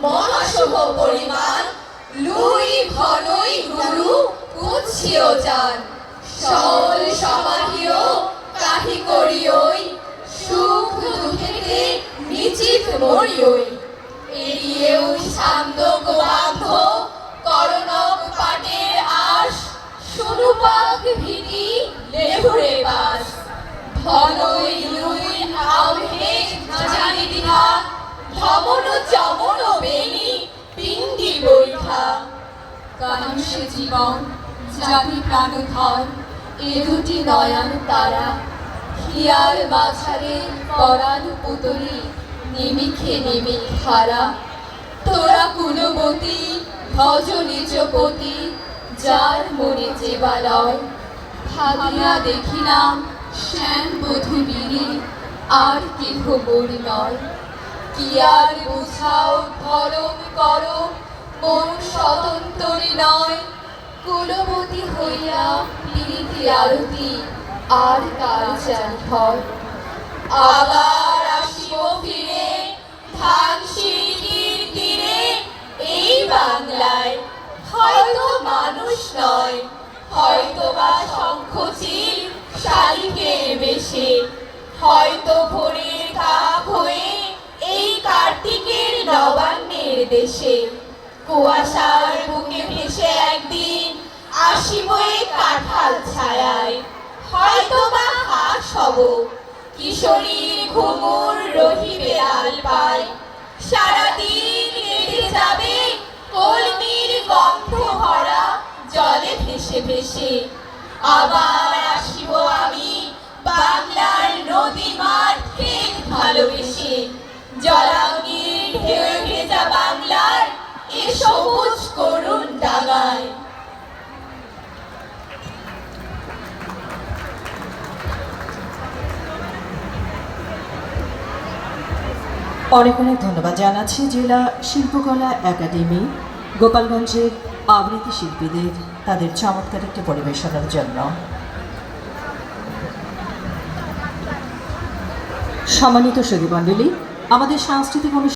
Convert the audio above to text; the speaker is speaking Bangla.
মহাশুভ পরিমাণ লুই ঘনই গুরু কুচ্ছিও যান সল সমাহিও কাহি করিওই সুখ দুঃখেতে নিচিত মরিওই এড়িয়েও শান্ত গোবান্ধ করণক পাটের আশ সুরূপাক ভীতি লেহুরে বাস ধনই লুই আভে জানি দিহা ধমন চমন বেনি পিণ্ডি বৈঠা কানুষে জীবন জাতি প্রাণধন এ দুটি নয়ন তারা হিয়ার মাঝারে পরাণ পুতলি নিমিখে নিমিখ হারা তোরা কুলবতী ভজ নিজপতি যার মনে যেবালয় ভাবিয়া দেখিলাম শ্যাম বধূ বীরে আর কেহ বড়ি নয় কি আর বুঝাও ধরম করো মন স্বতন্ত্রী নয় কুলবতী হইয়া প্রীতি আরতি আর কার জানি হয় আবার আসিব ফিরে ধান সিঁড়ির তীরে এই বাংলায় হয়তো মানুষ নয় হয়তো বা শঙ্খচিল শালিকের বেশে হয়তো ভোরের কাক হয়ে এই কার্তিকের নবান্নের দেশে কুয়াশার বুকে ভেসে একদিন আসিব এই কাঁঠাল ছায়ায় হয়তো বা হাস হব কিশোরীর ঘুমুর রহিবে আলপায় সারাদিন কেটে যাবে কলমির গন্ধ ভরা জলে ভেসে ভেসে আবার আসিব আমি বাংলার নদী মাঠ ক্ষেত ভালোবেসে জলাঙ্গির ঢেউ ভেজা বাংলার এ সবুজ করুণ ডাঙায় অনেক অনেক ধন্যবাদ জানাচ্ছি জেলা শিল্পকলা একাডেমি গোপালগঞ্জের আবৃত্তি শিল্পীদের তাদের চমৎকার একটি পরিবেশনার জন্য। সম্মানিত সুধীমণ্ডলী, আমাদের সাংস্কৃতিক